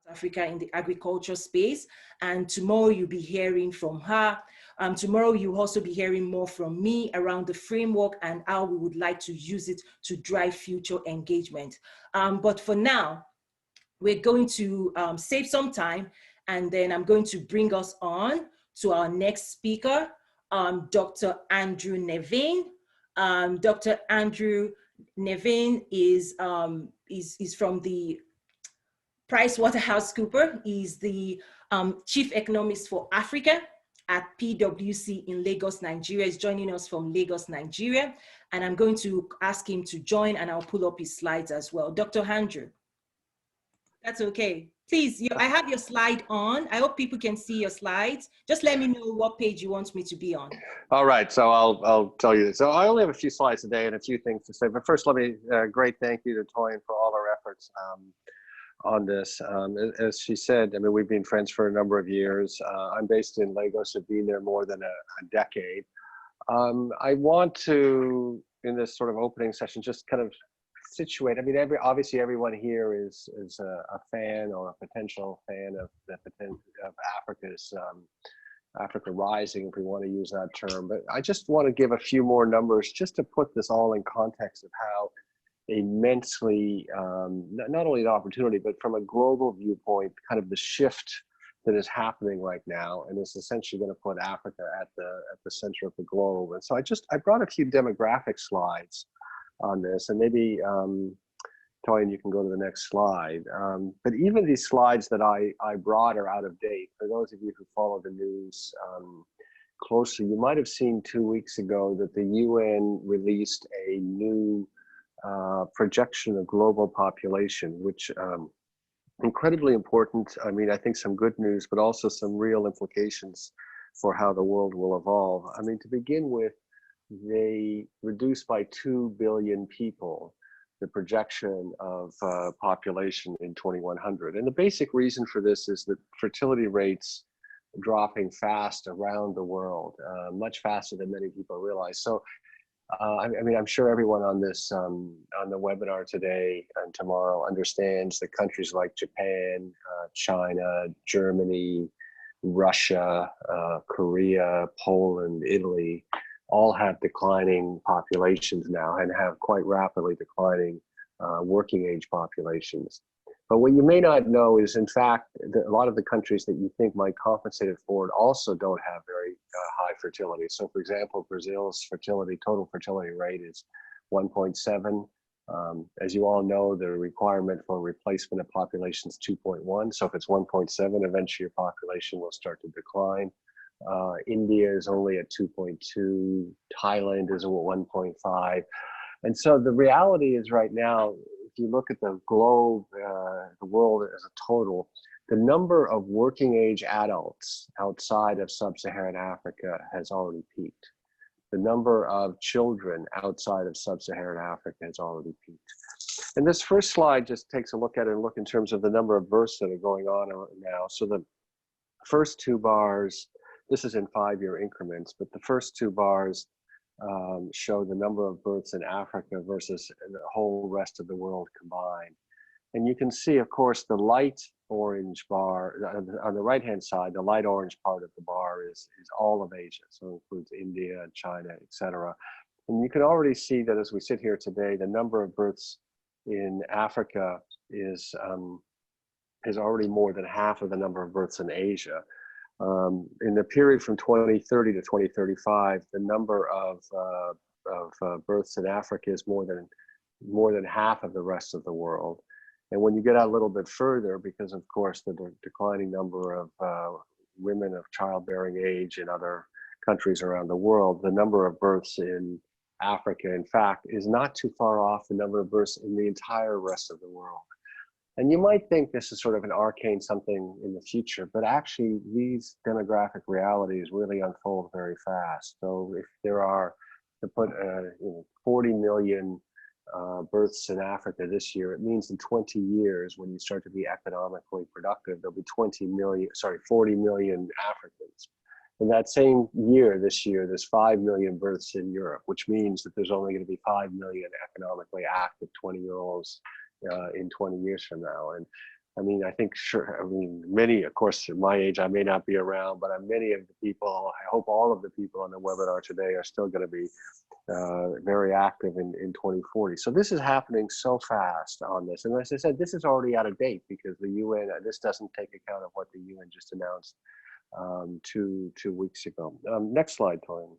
Africa in the agriculture space. And tomorrow you'll be hearing from her. Tomorrow you'll also be hearing more from me around the framework and how we would like to use it to drive future engagement. But for now, we're going to save some time, and then I'm going to bring us on to our next speaker, Dr. Andrew Nevin. Dr. Andrew Nevin is from the PricewaterhouseCoopers. He's the Chief Economist for Africa at PWC in Lagos, Nigeria. He's joining us from Lagos, Nigeria. And I'm going to ask him to join, and I'll pull up his slides as well. Dr. Andrew. That's okay. Please, I have your slide on. I hope people can see your slides. Just let me know what page you want me to be on. All right, so I'll tell you this. So I only have a few slides today and a few things to say. But first, let me great thank you to Toyin for all her efforts on this. As she said, I mean, we've been friends for a number of years. I'm based in Lagos. I've been there more than a decade. I want to, in this sort of opening session, just kind of situate. I mean, obviously everyone here is a fan or a potential fan of Africa's Africa Rising, if we want to use that term. But I just want to give a few more numbers just to put this all in context of how immensely, not only an opportunity, but from a global viewpoint, kind of the shift that is happening right now, and is essentially going to put Africa at the center of the globe. And so I brought a few demographic slides on this, and maybe Toyin, you can go to the next slide. But even these slides that I brought are out of date. For those of you who follow the news closely, you might have seen 2 weeks ago that the UN released a new projection of global population, which incredibly important. I mean, I think some good news, but also some real implications for how the world will evolve. I mean, to begin with, they reduced by 2 billion people the projection of population in 2100. And the basic reason for this is that fertility rates dropping fast around the world, much faster than many people realize. So, I mean, I'm sure everyone on this, on the webinar today and tomorrow understands that countries like Japan, China, Germany, Russia, Korea, Poland, Italy, all have declining populations now and have quite rapidly declining working age populations. But what you may not know is, in fact, a lot of the countries that you think might compensate it forward also don't have very high fertility. So, for example, Brazil's total fertility rate is 1.7. As you all know, the requirement for replacement of population is 2.1. So if it's 1.7, eventually your population will start to decline. India is only at 2.2. Thailand is at 1.5. And so the reality is right now, if you look at the globe, the world as a total, the number of working age adults outside of sub-Saharan Africa has already peaked. The number of children outside of sub-Saharan Africa has already peaked. And this first slide just takes a look at it and look in terms of the number of births that are going on now. So the first two bars, this is in 5-year increments, but the first two bars show the number of births in Africa versus the whole rest of the world combined. And you can see, of course, the light orange bar on the right-hand side, the light orange part of the bar is all of Asia. So it includes India, China, etc. And you can already see that as we sit here today, the number of births in Africa is already more than half of the number of births in Asia. In the period from 2030 to 2035, the number of births in Africa is more than half of the rest of the world. And when you get out a little bit further, because of course the declining number of women of childbearing age in other countries around the world, the number of births in Africa, in fact, is not too far off the number of births in the entire rest of the world. And you might think this is sort of an arcane something in the future, but actually these demographic realities really unfold very fast. So if there are, to put 40 million births in Africa this year, it means in 20 years, when you start to be economically productive, there'll be 40 million Africans. In that same year, this year, there's 5 million births in Europe, which means that there's only going to be 5 million economically active 20-year-olds in 20 years from now. And I mean, I think, sure, I mean, many, of course, at my age, I may not be around, but many of the people, I hope all of the people on the webinar today are still going to be very active in 2040. So this is happening so fast on this. And as I said, this is already out of date because the UN, this doesn't take account of what the UN just announced two weeks ago. Next slide, Toyin.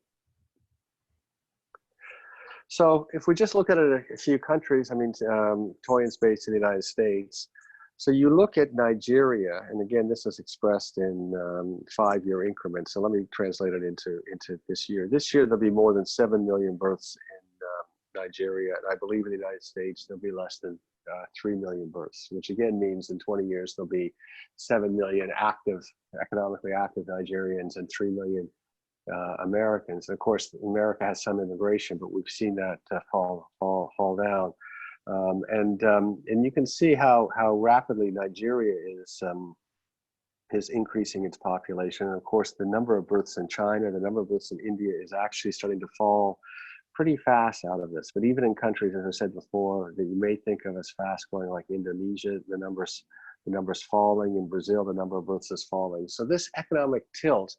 So if we just look at a few countries, I mean, Toyin's based in the United States. So you look at Nigeria, and again, this is expressed in 5-year increments. So let me translate it into this year. This year, there'll be more than 7 million births in Nigeria. And I believe in the United States, there'll be less than 3 million births, which again means in 20 years, there'll be 7 million economically active Nigerians and 3 million Americans. Of course, America has some immigration, but we've seen that fall down. And you can see how rapidly Nigeria is increasing its population. And of course, the number of births in China, the number of births in India is actually starting to fall pretty fast out of this. But even in countries, as I said before, that you may think of as fast growing, like Indonesia, the numbers falling. In Brazil, the number of births is falling. So this economic tilt,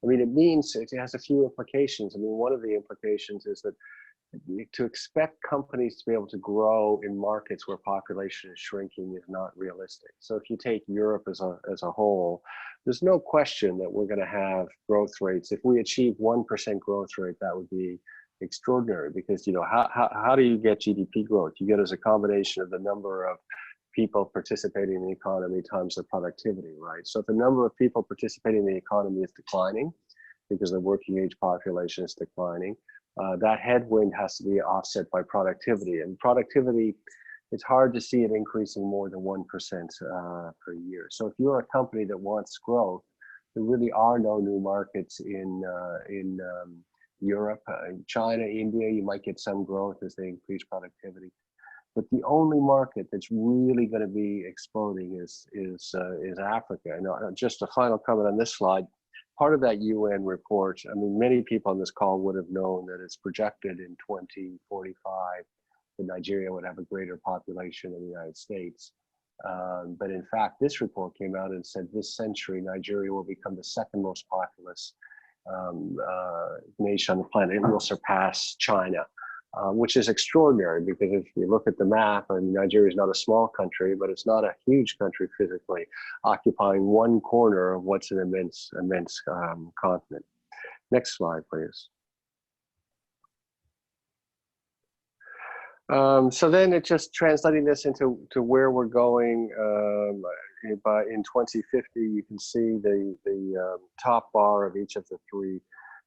I mean, it has a few implications. I mean, one of the implications is that to expect companies to be able to grow in markets where population is shrinking is not realistic. So if you take Europe as a whole, there's no question that we're going to have growth rates. If we achieve 1% growth rate, that would be extraordinary, because how do you get GDP growth? You get as a combination of the number of people participating in the economy times the productivity, right? So if the number of people participating in the economy is declining because the working age population is declining, that headwind has to be offset by productivity. And productivity, it's hard to see it increasing more than 1% per year. So if you're a company that wants growth, there really are no new markets in Europe. China, India, you might get some growth as they increase productivity. But the only market that's really going to be exploding is Africa. And just a final comment on this slide. Part of that UN report, I mean, many people on this call would have known that it's projected in 2045 that Nigeria would have a greater population than the United States. But in fact, this report came out and said this century, Nigeria will become the second most populous nation on the planet. It will surpass China. Which is extraordinary, because if you look at the map, and Nigeria is not a small country, but it's not a huge country physically, occupying one corner of what's an immense continent. Next slide, please. So then it's just translating this into where we're going. In 2050, you can see the top bar of each of the three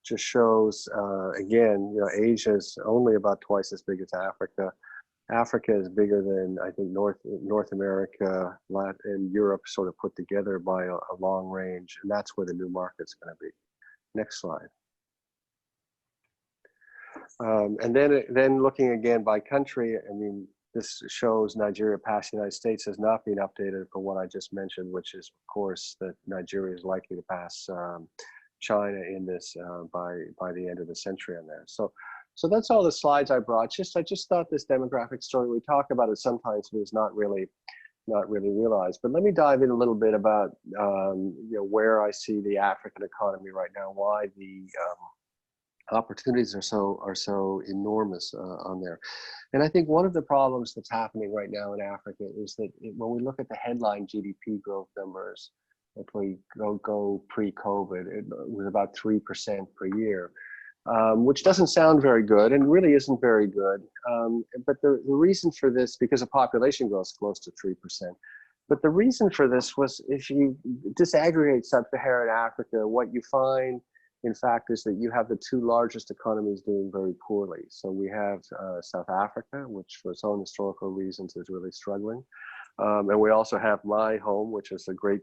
just shows, again, Asia is only about twice as big as Africa. Africa is bigger than, I think, North America, Latin, and Europe sort of put together by a long range, and that's where the new market's going to be. Next slide. And then looking again by country, I mean, this shows Nigeria past the United States has not been updated for what I just mentioned, which is, of course, that Nigeria is likely to pass China in this by the end of the century on there. So that's all the slides I brought. I just thought this demographic story, we talk about it sometimes, but it's not really realized. But let me dive in a little bit about where I see the African economy right now, why the opportunities are so enormous on there. And I think one of the problems that's happening right now in Africa is that when we look at the headline GDP growth numbers, if we go pre-COVID, it was about 3% per year, which doesn't sound very good and really isn't very good. But the reason for this, because of population growth close to 3%, but the reason for this was, if you disaggregate sub-Saharan Africa, what you find, in fact, is that you have the two largest economies doing very poorly. So we have South Africa, which for its own historical reasons is really struggling. And we also have my home, which is a great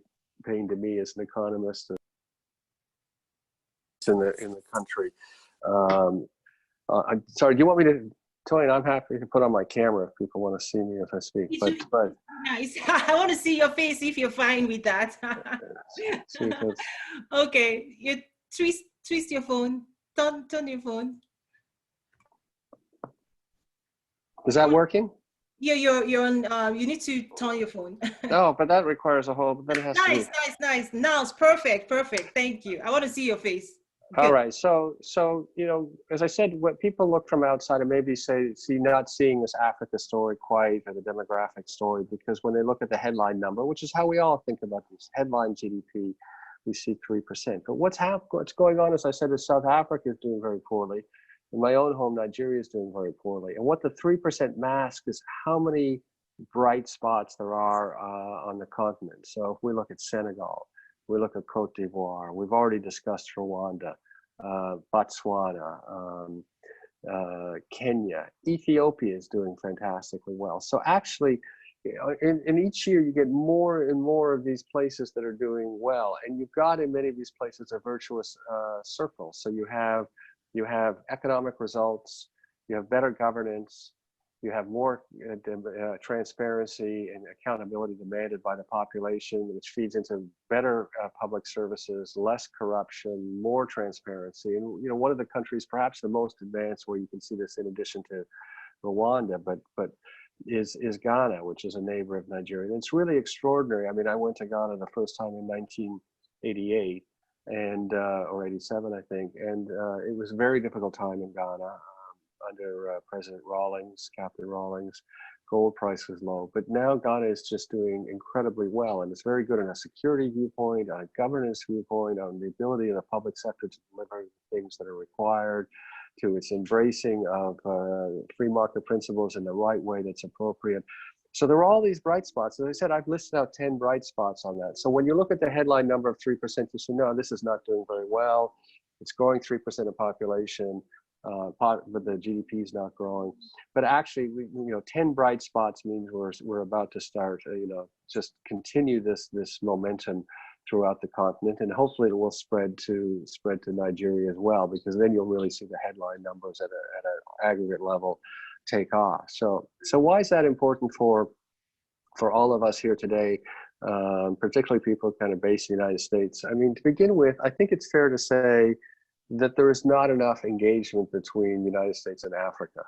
pain to me as an economist in the country. I'm sorry, do you want me to, Tony, I'm happy to put on my camera if people want to see me if I speak. But nice. I want to see your face if you're fine with that. Okay, you twist your phone, turn your phone. Is that working? Yeah, you're on. You need to turn your phone. Oh, but that requires a whole. But then it has to be. Nice, nice, nice. Now it's perfect, perfect. Thank you. I want to see your face. All Good. right. So as I said, what people look from outside and maybe not seeing this Africa story quite, or the demographic story, because when they look at the headline number, which is how we all think about this headline GDP, we see 3%. But what's going on, as I said, is South Africa is doing very poorly. In my own home, Nigeria is doing very poorly. And what the 3% mask is how many bright spots there are on the continent. So if we look at Senegal, we look at Cote d'Ivoire, we've already discussed Rwanda, Botswana, Kenya, Ethiopia is doing fantastically well. So actually, in each year, you get more and more of these places that are doing well. And you've got in many of these places a virtuous circle. So you have economic results, you have better governance, you have more transparency and accountability demanded by the population, which feeds into better public services, less corruption, more transparency. And one of the countries, perhaps the most advanced, where you can see this in addition to Rwanda, but is Ghana, which is a neighbor of Nigeria. And it's really extraordinary. I mean, I went to Ghana the first time in 1988 and or 87, I think, and it was a very difficult time in Ghana. Under President Rawlings, Captain Rawlings, gold price was low. But now Ghana is just doing incredibly well. And it's very good on a security viewpoint, on a governance viewpoint, on the ability of the public sector to deliver things that are required, to its embracing of free market principles in the right way that's appropriate. So there are all these bright spots. As I said, I've listed out 10 bright spots on that. So when you look at the headline number of 3%, you say, no, this is not doing very well. It's growing 3% of population. But the GDP is not growing. But actually, 10 bright spots means we're about to start, just continue this momentum throughout the continent, and hopefully it will spread to Nigeria as well, because then you'll really see the headline numbers at an aggregate level take off. So why is that important for all of us here today, particularly people kind of based in the United States? I mean, to begin with, I think it's fair to say that there is not enough engagement between the United States and Africa,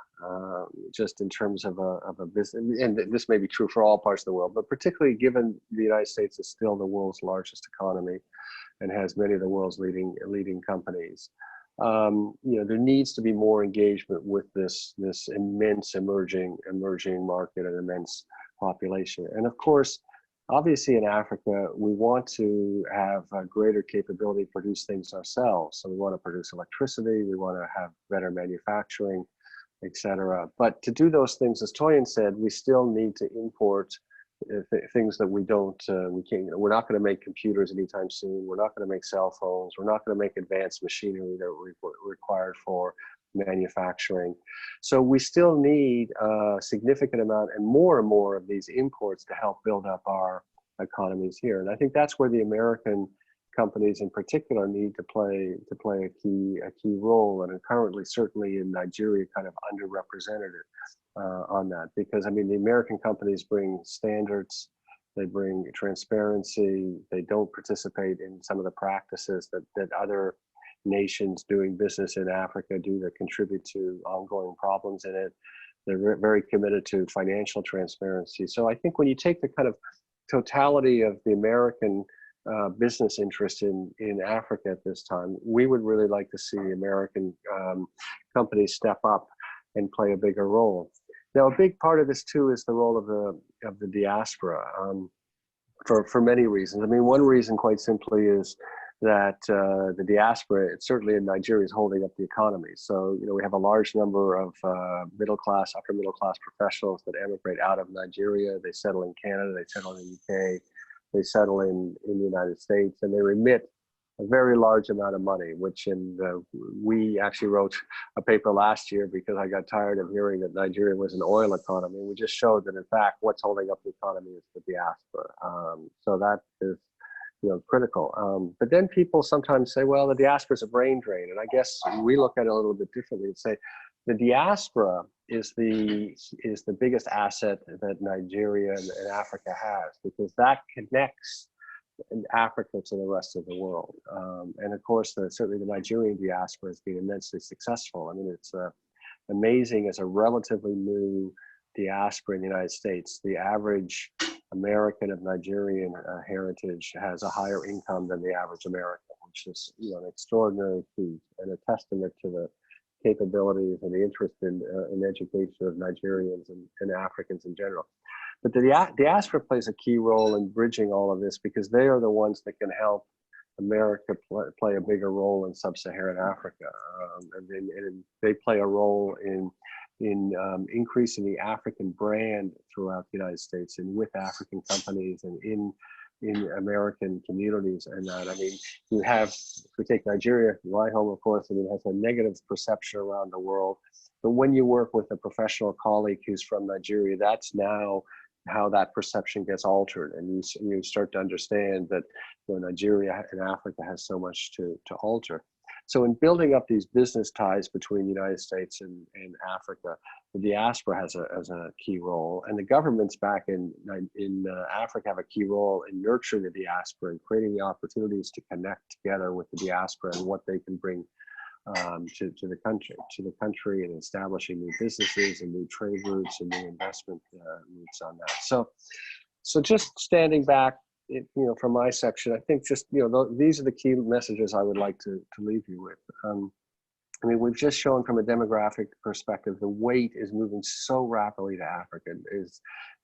just in terms of a business, and this may be true for all parts of the world, but particularly given the United States is still the world's largest economy and has many of the world's leading companies. There needs to be more engagement with this immense emerging market and immense population. And of course, obviously in Africa, we want to have a greater capability to produce things ourselves. So we want to produce electricity, we want to have better manufacturing, etc. But to do those things, as Toyin said, we still need to import things that we can't. We're not going to make computers anytime soon. We're not going to make cell phones. We're not going to make advanced machinery that are required for manufacturing. So we still need a significant amount and more of these imports to help build up our economies here. And I think that's where the American companies in particular need to play a key role, and are currently, certainly in Nigeria, kind of underrepresented on that, because I mean the American companies bring standards, they bring transparency, they don't participate in some of the practices that other nations doing business in Africa do that contribute to ongoing problems in it. They're very committed to financial transparency. So I think when you take the kind of totality of the American business interest in Africa at this time, we would really like to see American companies step up and play a bigger role. Now, a big part of this too is the role of the diaspora, for many reasons. I mean, one reason, quite simply, is that the diaspora, certainly in Nigeria, is holding up the economy. So, we have a large number of upper middle class professionals that emigrate out of Nigeria. They settle in Canada, they settle in the UK, they settle in the United States, and they remit a very large amount of money, which we actually wrote a paper last year because I got tired of hearing that Nigeria was an oil economy. We just showed that, in fact, what's holding up the economy is the diaspora. So that is critical. But then people sometimes say, well, the diaspora is a brain drain. And I guess we look at it a little bit differently and say the diaspora is the biggest asset that Nigeria and Africa has, because that connects Africa to the rest of the world. And of course, certainly the Nigerian diaspora has been immensely successful. I mean, it's amazing as a relatively new diaspora in the United States, the average American of Nigerian heritage has a higher income than the average American, which is, you know, an extraordinary feat and a testament to the capabilities and the interest in education of Nigerians and Africans in general. But the diaspora plays a key role in bridging all of this, because they are the ones that can help America play a bigger role in sub-Saharan Africa, and they play a role in increasing the African brand throughout the United States and with African companies and in American communities. And that, I mean, you have, if we take Nigeria, my home, of course, I mean, it has a negative perception around the world. But when you work with a professional colleague who's from Nigeria, that's now how that perception gets altered, and you start to understand that, you know, Nigeria and Africa has so much to alter. So in building up these business ties between the United States and Africa, the diaspora has a key role, and the governments back in Africa have a key role in nurturing the diaspora and creating the opportunities to connect together with the diaspora and what they can bring to the country, and establishing new businesses and new trade routes and new investment routes on that. So just standing back, you know, from my section, I think just, you know, these are the key messages I would like to leave you with. I mean, we've just shown from a demographic perspective, the weight is moving so rapidly to Africa. It is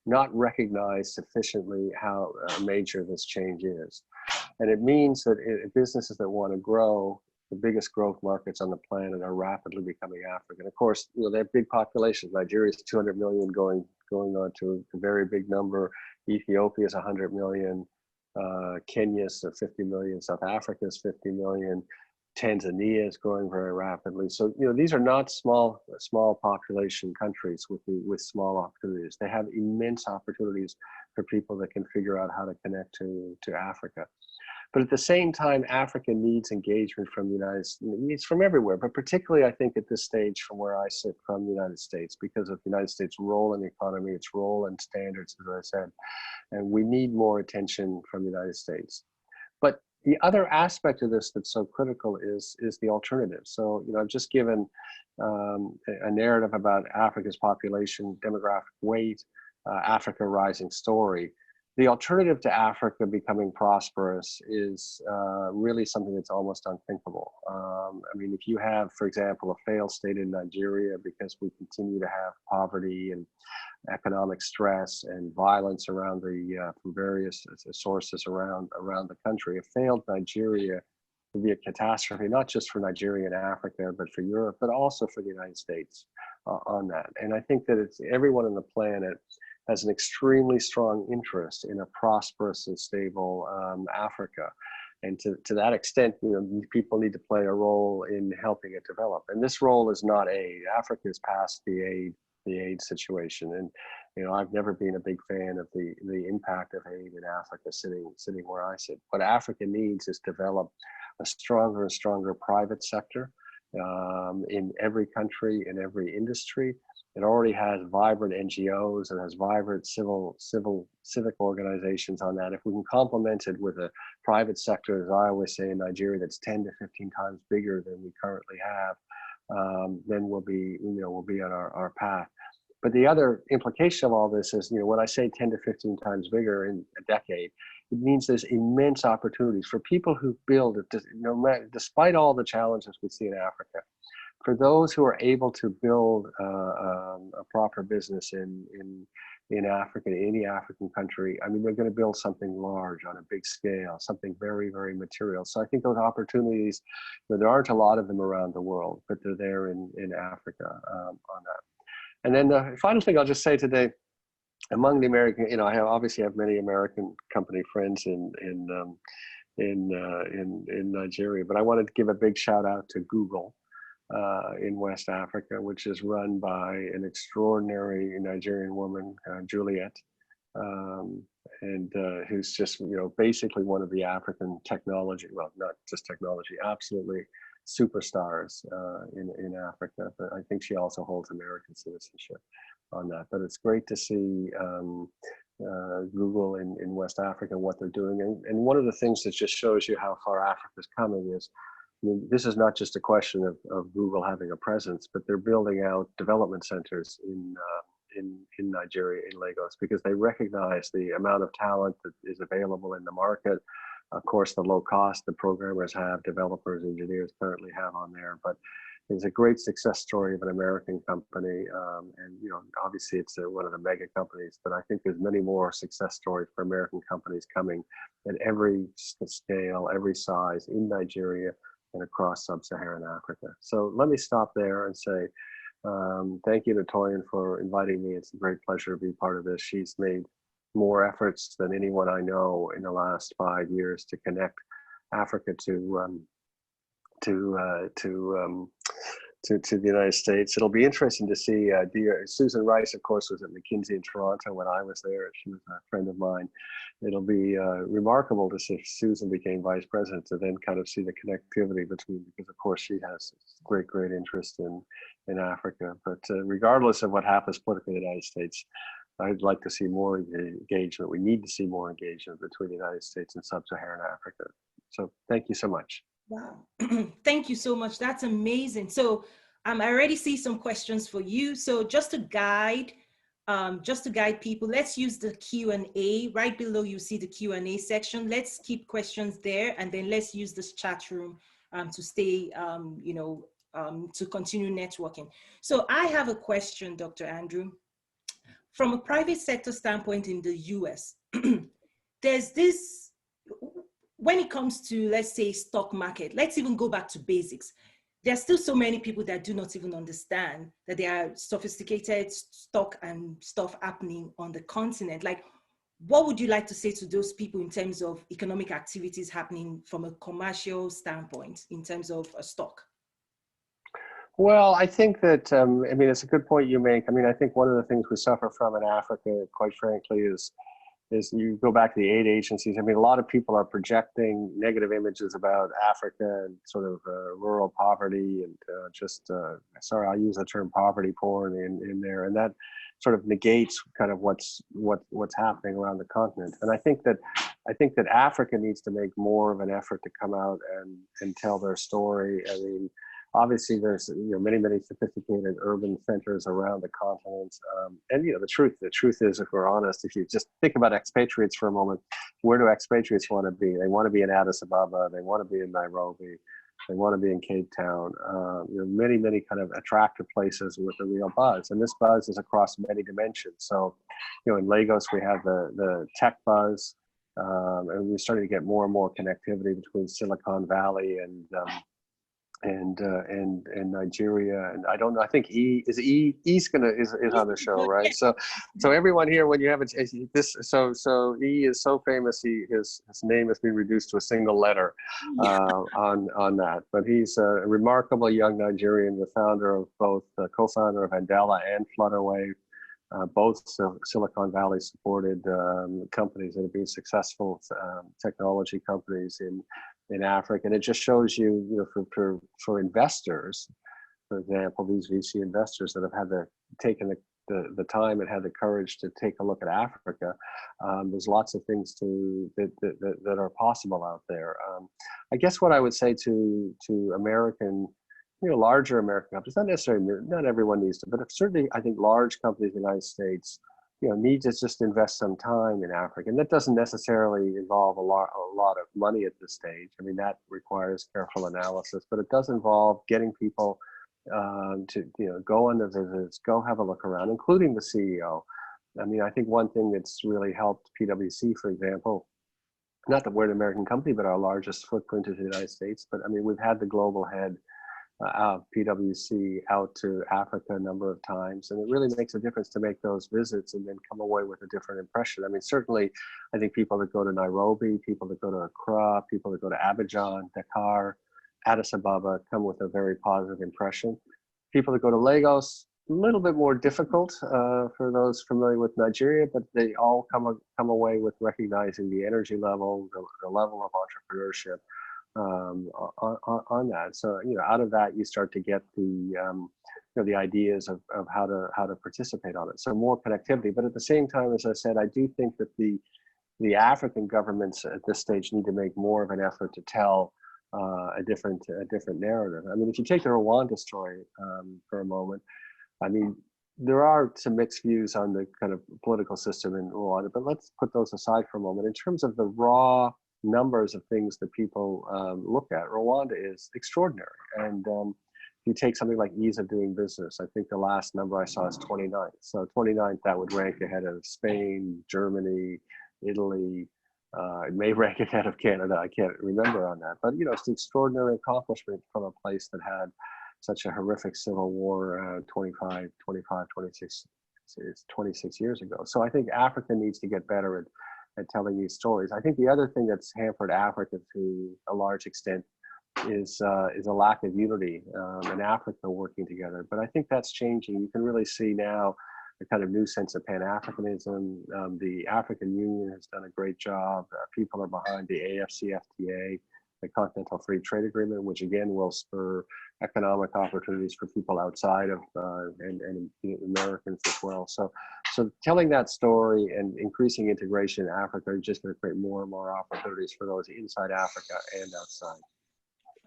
not recognized sufficiently how major this change is. And it means that businesses that want to grow, the biggest growth markets on the planet are rapidly becoming African. Of course, you know, they have big populations. Nigeria is 200 million, going on to a very big number. Ethiopia is 100 million. Kenya is 50 million. South Africa is 50 million. Tanzania is growing very rapidly. So, you know, these are not small population countries with small opportunities. They have immense opportunities for people that can figure out how to connect to Africa. But at the same time, Africa needs engagement from the United States, needs from everywhere, but particularly I think at this stage from where I sit, from the United States, because of the United States' role in the economy, its role in standards, as I said, and we need more attention from the United States. But the other aspect of this that's so critical is the alternative. So, you know, I've just given a narrative about Africa's population, demographic weight, Africa rising story. The alternative to Africa becoming prosperous is really something that's almost unthinkable. I mean, if you have, for example, a failed state in Nigeria because we continue to have poverty and economic stress and violence around from various sources around the country, a failed Nigeria would be a catastrophe, not just for Nigeria and Africa, but for Europe, but also for the United States on that. And I think that it's everyone on the planet has an extremely strong interest in a prosperous and stable Africa. And to that extent, you know, people need to play a role in helping it develop. And this role is not aid. Africa is past the aid situation. And, you know, I've never been a big fan of the impact of aid in Africa sitting where I sit. What Africa needs is develop a stronger and stronger private sector in every country, in every industry. It already has vibrant NGOs, it has vibrant civic organizations on that. If we can complement it with a private sector, as I always say in Nigeria, that's 10 to 15 times bigger than we currently have, then we'll be on our path. But the other implication of all this is, you know, when I say 10 to 15 times bigger in a decade, it means there's immense opportunities for people who build it, despite all the challenges we see in Africa. For those who are able to build a proper business in Africa, in any African country, I mean, they're going to build something large on a big scale, something very, very material. So I think those opportunities, you know, there aren't a lot of them around the world, but they're there in Africa on that. And then the final thing I'll just say today, among the American, you know, I obviously have many American company friends in Nigeria, but I wanted to give a big shout out to Google in West Africa, which is run by an extraordinary Nigerian woman, Juliet, and who's just, you know, basically one of the African technology, well, not just technology, absolutely superstars in Africa. But I think she also holds American citizenship on that. But it's great to see Google in West Africa and what they're doing. And one of the things that just shows you how far Africa's coming is, I mean, this is not just a question of Google having a presence, but they're building out development centers in in Nigeria, in Lagos, because they recognize the amount of talent that is available in the market. Of course, the low cost the programmers have, developers, engineers currently have on there, but it's a great success story of an American company. And, you know, obviously it's one of the mega companies, but I think there's many more success stories for American companies coming at every scale, every size in Nigeria and across sub-Saharan Africa. So let me stop there and say, thank you to Toyin for inviting me. It's a great pleasure to be part of this. She's made more efforts than anyone I know in the last 5 years to connect Africa to the United States. It'll be interesting to see. Susan Rice, of course, was at McKinsey in Toronto when I was there. She was a friend of mine. It'll be remarkable to see if Susan became vice president, to then kind of see the connectivity between, because of course she has great interest in Africa. But regardless of what happens politically in the United States, I'd like to see more engagement. We need to see more engagement between the United States and sub-Saharan Africa. So thank you so much. Wow, thank you so much. That's amazing. So I already see some questions for you. So just to guide people, let's use the Q&A. Right below you see the Q&A section. Let's keep questions there, and then let's use this chat room to stay, to continue networking. So I have a question, Dr. Andrew. From a private sector standpoint in the US, there's this, when it comes to, let's say, stock market, let's even go back to basics. There's still so many people that do not even understand that there are sophisticated stock and stuff happening on the continent. Like, what would you like to say to those people in terms of economic activities happening from a commercial standpoint in terms of a stock? Well, I think that, I mean, it's a good point you make. I mean, I think one of the things we suffer from in Africa, quite frankly, is you go back to the aid agencies. I mean, a lot of people are projecting negative images about Africa and sort of rural poverty and sorry, I'll use the term poverty porn in there. And that sort of negates kind of what's happening around the continent. And I think that Africa needs to make more of an effort to come out and tell their story. I mean, obviously, there's many sophisticated urban centers around the continent, and the truth is, if we're honest, if you just think about expatriates for a moment, where do expatriates want to be? They want to be in Addis Ababa, they want to be in Nairobi, they want to be in Cape Town. Many kind of attractive places with a real buzz, and this buzz is across many dimensions. So, in Lagos we have the tech buzz, and we're starting to get more and more connectivity between Silicon Valley and Nigeria, and I don't know. I think E's on the show, right? So everyone here, when you have this, so E is so famous. His name has been reduced to a single letter on that. But he's a remarkable young Nigerian, the founder of both, co-founder of Andela and Flutterwave, both Silicon Valley supported companies that have been successful technology companies in Africa. And it just shows you, for investors, for example, these VC investors that have taken the time and had the courage to take a look at Africa, there's lots of things that are possible out there. I guess what I would say to American, larger American companies, not everyone needs to, but certainly I think large companies in the United States, need to just invest some time in Africa. And that doesn't necessarily involve a lot of money at this stage. I mean, that requires careful analysis, but it does involve getting people to go on the visits, go have a look around, including the CEO. I mean, I think one thing that's really helped PWC, for example, not that we're an American company, but our largest footprint is the United States, but I mean, we've had the global head PWC out to Africa a number of times, and it really makes a difference to make those visits and then come away with a different impression. I mean, certainly, I think people that go to Nairobi, people that go to Accra, people that go to Abidjan, Dakar, Addis Ababa come with a very positive impression. People that go to Lagos, a little bit more difficult for those familiar with Nigeria, but they all come away with recognizing the energy level, the level of entrepreneurship on that. So out of that you start to get the ideas of how to participate on it. So more connectivity, but at the same time, as I said, I do think that the African governments at this stage need to make more of an effort to tell a different narrative. I mean, if you take the Rwanda story for a moment, I mean, there are some mixed views on the kind of political system in Rwanda, but let's put those aside for a moment. In terms of the raw numbers of things that people look at, Rwanda is extraordinary. And if you take something like ease of doing business, I think the last number I saw is 29th. So 29th, that would rank ahead of Spain, Germany, Italy. It may rank ahead of Canada. I can't remember on that. But, you know, it's an extraordinary accomplishment from a place that had such a horrific civil war 26 years ago. So I think Africa needs to get better at telling these stories. I think the other thing that's hampered Africa to a large extent is a lack of unity in Africa working together. But I think that's changing. You can really see now a kind of new sense of Pan-Africanism. The African Union has done a great job. People are behind the AFCFTA, the Continental Free Trade Agreement, which again will spur economic opportunities for people outside of and Americans as well. So telling that story and increasing integration in Africa is just going to create more and more opportunities for those inside Africa and outside.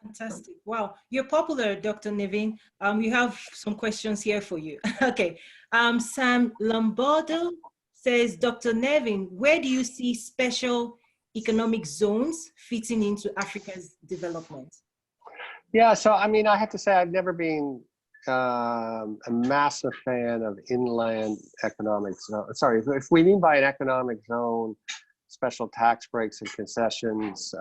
Fantastic. Wow, you're popular, Dr. Nevin. We have some questions here for you. Okay. Sam Lombardo says, Dr. Nevin, where do you see special economic zones fitting into Africa's development? Yeah, so I mean, I have to say I've never been a massive fan of inland economic zone. Sorry, if we mean by an economic zone, special tax breaks and concessions,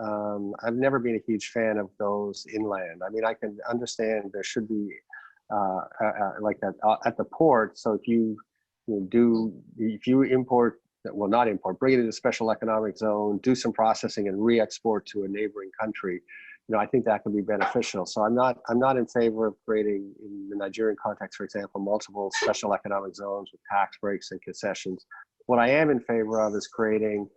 I've never been a huge fan of those inland. I mean, I can understand there should be like that at the port. So if you import, well, not import, bring it into a special economic zone, do some processing and re-export to a neighboring country, you know, I think that can be beneficial. So I'm not in favor of creating, in the Nigerian context, for example, multiple special economic zones with tax breaks and concessions. What I am in favor of is creating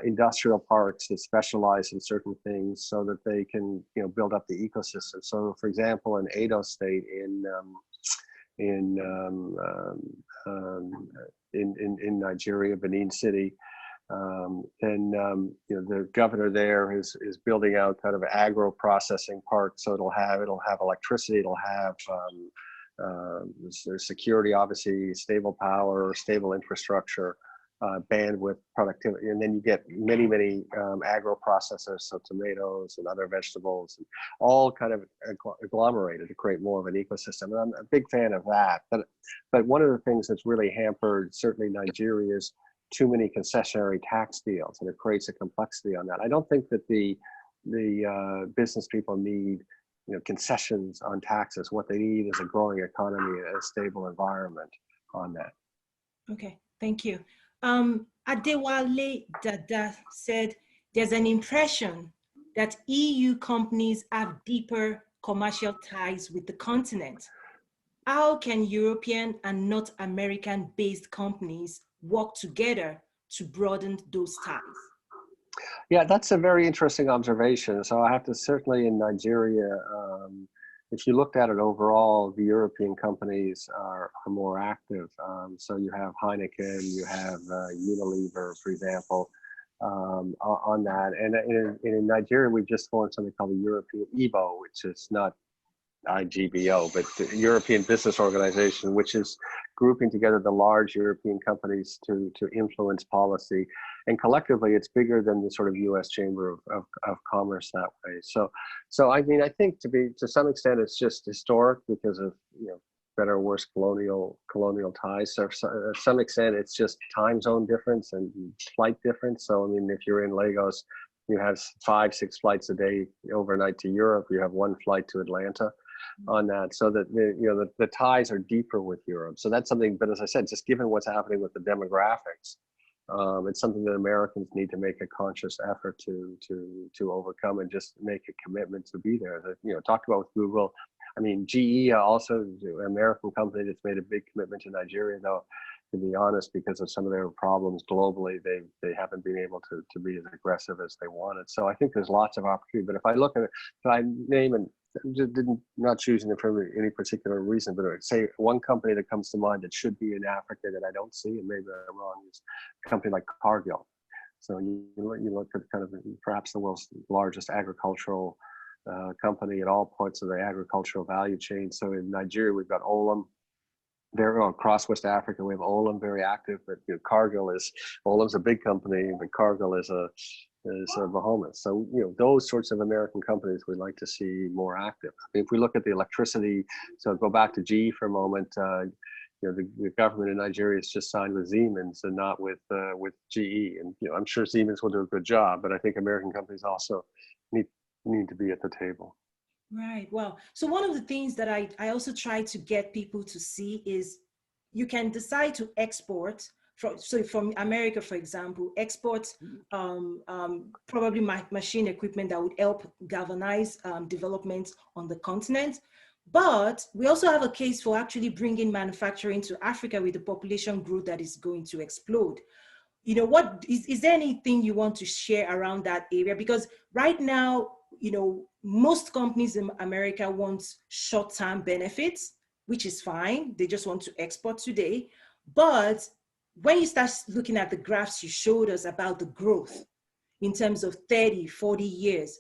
industrial parks that specialize in certain things so that they can, you know, build up the ecosystem. So, for example, in Edo State in Nigeria, Benin City, you know, the governor there is building out kind of agro processing park. So it'll have electricity, it'll have there's security, obviously, stable power, stable infrastructure, bandwidth, productivity, and then you get many agro processors, so tomatoes and other vegetables, and all kind of agglomerated to create more of an ecosystem. And I'm a big fan of that. But one of the things that's really hampered certainly Nigeria is too many concessionary tax deals, and it creates a complexity on that. I don't think that the business people need, you know, concessions on taxes. What they need is a growing economy and a stable environment on that. Okay, thank you. Adewale Dada said, there's an impression that EU companies have deeper commercial ties with the continent. How can European and North American based companies work together to broaden those ties? Yeah, that's a very interesting observation. So I have to certainly in Nigeria, if you looked at it overall, the European companies are more active. So you have Heineken, you have Unilever, for example, on that. And in Nigeria, we've just formed something called the European EBO, which is not IGBO, but the European Business Organization, which is grouping together the large European companies to influence policy. And collectively, it's bigger than the sort of U.S. Chamber of Commerce that way. So I mean, I think to some extent, it's just historic because of, you know, better or worse colonial ties. So to some extent, it's just time zone difference and flight difference. So I mean, if you're in Lagos, you have 5-6 flights a day overnight to Europe. You have 1 flight to Atlanta on that, so that the ties are deeper with Europe. So that's something. But as I said, just given what's happening with the demographics, it's something that Americans need to make a conscious effort to overcome and just make a commitment to be there. You know, talked about with Google. I mean, GE also, an American company that's made a big commitment to Nigeria, though, to be honest, because of some of their problems globally, they haven't been able to be as aggressive as they wanted. So I think there's lots of opportunity. But if I look at it, if I name and just not choosing it for any particular reason, but say one company that comes to mind that should be in Africa that I don't see, and maybe I'm wrong, is a company like Cargill. So you look at kind of perhaps the world's largest agricultural company at all points of the agricultural value chain. So in Nigeria, we've got Olam, very well, across West Africa. We have Olam very active, but Cargill is, Olam's a big company, but Cargill is a behemoth. So those sorts of American companies we'd like to see more active. If we look at the electricity, so go back to GE for a moment. The government in Nigeria has just signed with Siemens and not with GE, and I'm sure Siemens will do a good job, but I think American companies also need to be at the table. Right. Well, so one of the things that I also try to get people to see is you can decide to export from America, for example, export probably machine equipment that would help galvanize development on the continent. But we also have a case for actually bringing manufacturing to Africa with the population growth that is going to explode. What is there anything you want to share around that area? Because right now, most companies in America want short-term benefits, which is fine. They just want to export today. But when you start looking at the graphs you showed us about the growth in terms of 30, 40 years,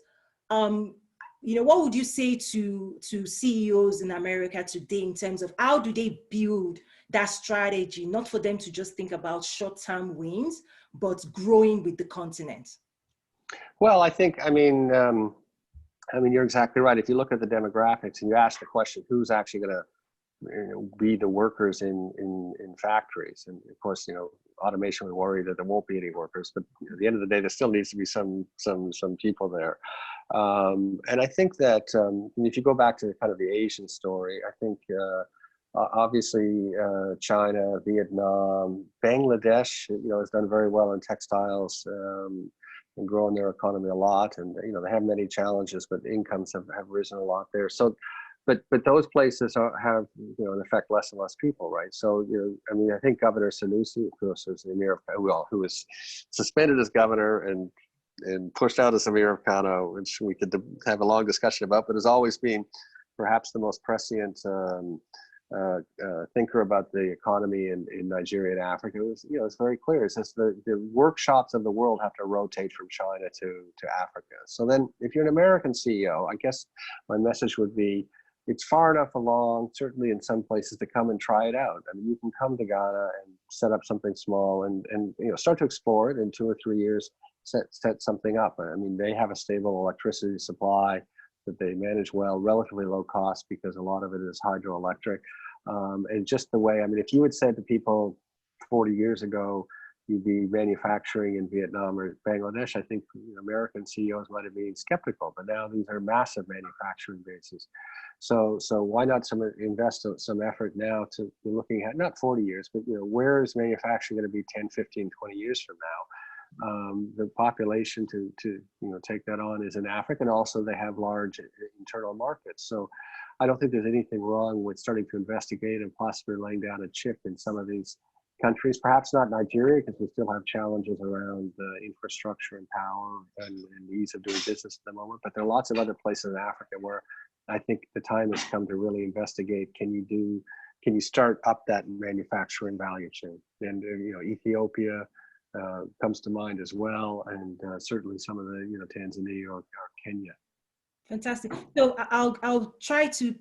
what would you say to CEOs in America today in terms of how do they build that strategy, not for them to just think about short-term wins, but growing with the continent? Well, I think, you're exactly right. If you look at the demographics and you ask the question, who's actually going to be the workers in factories? And of course, automation, we worry that there won't be any workers, but at the end of the day, there still needs to be some people there. And I think that if you go back to kind of the Asian story, I think obviously China, Vietnam, Bangladesh, has done very well in textiles and growing their economy a lot. And they have many challenges, but incomes have risen a lot there. So, but those places have in effect less and less people, right? So I think Governor Sanusi, of course, is the Emir of, who was suspended as governor and pushed out as Emir of Kano, which we could have a long discussion about, but has always been perhaps the most prescient thinker about the economy in Nigeria and Africa. It was, it's very clear. It says the workshops of the world have to rotate from China to Africa. So then if you're an American CEO, I guess my message would be, it's far enough along, certainly in some places, to come and try it out. I mean, you can come to Ghana and set up something small and start to explore it in 2 or 3 years, set something up. I mean, they have a stable electricity supply that they manage well, relatively low cost because a lot of it is hydroelectric. And just the way, if you had said to people 40 years ago, you'd be manufacturing in Vietnam or Bangladesh, I think American CEOs might have been skeptical, but now these are massive manufacturing bases. So why not invest some effort now to be looking at not 40 years, but where is manufacturing going to be 10, 15, 20 years from now? The population to take that on is in Africa, and also they have large internal markets. So I don't think there's anything wrong with starting to investigate and possibly laying down a chip in some of these countries, perhaps not Nigeria, because we still have challenges around infrastructure and power and ease of doing business at the moment. But there are lots of other places in Africa where I think the time has come to really investigate, can you start up that manufacturing value chain? And Ethiopia comes to mind as well, and certainly some of the Tanzania or Kenya. Fantastic. So I'll try to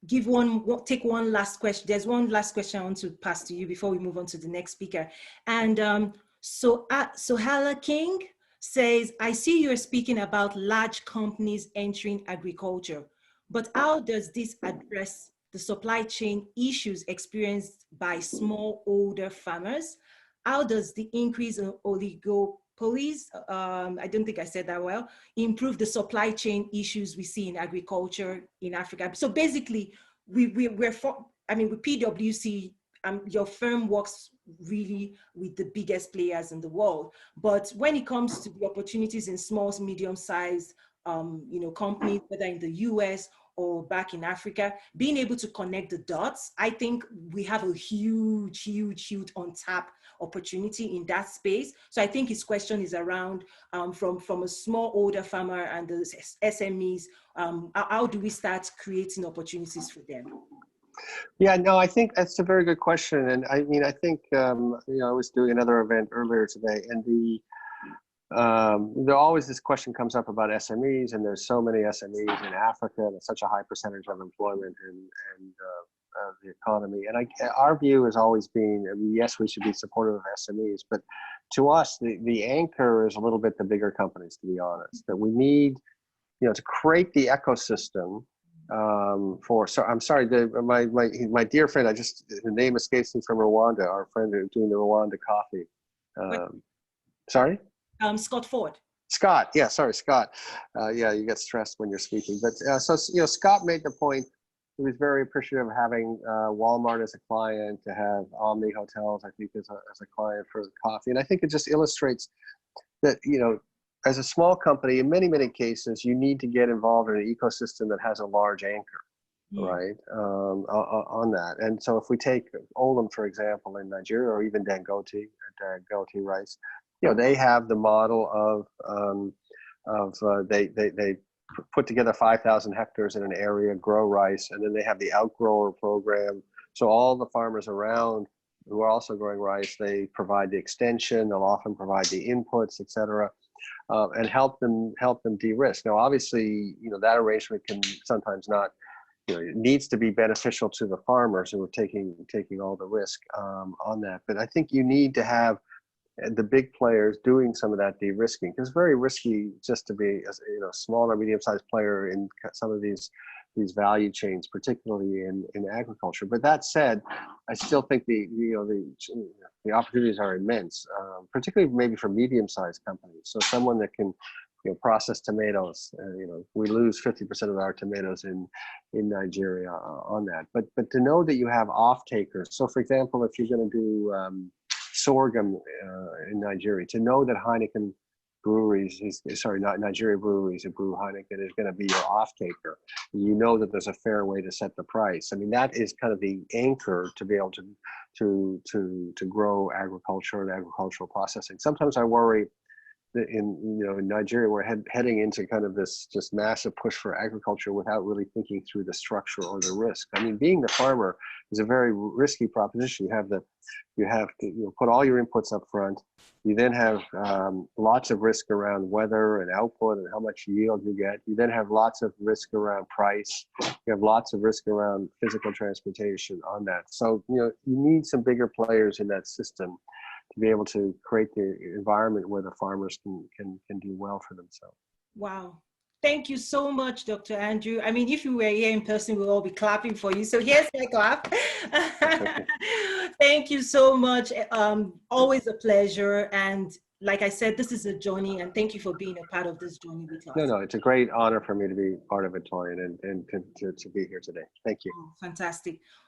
take one last question. There's one last question I want to pass to you before we move on to the next speaker. And so Hala King says, I see you're speaking about large companies entering agriculture, but how does this address the supply chain issues experienced by smallholder farmers? How does the increase in oligopolies, I don't think I said that well, improve the supply chain issues we see in agriculture in Africa? So basically, with PWC, your firm works really with the biggest players in the world. But when it comes to the opportunities in small, medium-sized companies, whether in the US or back in Africa, being able to connect the dots, I think we have a huge untapped opportunity in that space. So I think his question is around from a smallholder farmer and the SMEs, how do we start creating opportunities for them? Yeah, no, I think that's a very good question. And I think, I was doing another event earlier today, and there always this question comes up about SMEs, and there's so many SMEs in Africa, and it's such a high percentage of employment, and the economy. And our view has always been, I mean, yes, we should be supportive of SMEs, but to us, the anchor is a little bit the bigger companies, to be honest, that we need, to create the ecosystem so I'm sorry, my dear friend, his name escapes me, from Rwanda, our friend who's doing the Rwanda coffee. Sorry? Scott Ford. Scott, yeah, sorry, Scott. Yeah, you get stressed when you're speaking. But Scott made the point. He was very appreciative of having Walmart as a client, to have Omni Hotels, I think, as a client for coffee. And I think it just illustrates that, as a small company, in many, many cases, you need to get involved in an ecosystem that has a large anchor, right, on that. And so if we take Olam, for example, in Nigeria, or even Dangote Rice, they have the model of they put together 5,000 hectares in an area, grow rice, and then they have the outgrower program. So all the farmers around who are also growing rice, they provide the extension, they'll often provide the inputs, et cetera. And help them de-risk. Now, obviously, that arrangement can sometimes not, it needs to be beneficial to the farmers who are taking all the risk on that. But I think you need to have the big players doing some of that de-risking, because it's very risky just to be a small or medium-sized player in some of these value chains, particularly in agriculture. But that said, I still think the opportunities are immense, particularly maybe for medium-sized companies. So someone that can process tomatoes. We lose 50% of our tomatoes in Nigeria on that. But to know that you have off-takers. So for example, if you're going to do sorghum in Nigeria, to know that Heineken breweries, not Nigeria breweries, who brew Heineken, is going to be your off-taker. You know that there's a fair way to set the price. I mean, that is kind of the anchor to be able to grow agriculture and agricultural processing. Sometimes I worry that in Nigeria, we're heading into kind of this just massive push for agriculture without really thinking through the structure or the risk. I mean, being the farmer is a very risky proposition. You have to put all your inputs up front. You then have lots of risk around weather and output and how much yield you get. You then have lots of risk around price. You have lots of risk around physical transportation on that. So you need some bigger players in that system to be able to create the environment where the farmers can do well for themselves. Wow. Thank you so much, Dr. Andrew. I mean, if you were here in person, we'll all be clapping for you. So here's my clap. Thank you so much. Always a pleasure. And like I said, this is a journey, and thank you for being a part of this journey with us. No, it's a great honor for me to be part of it, Torian, and to be here today. Thank you. Oh, fantastic.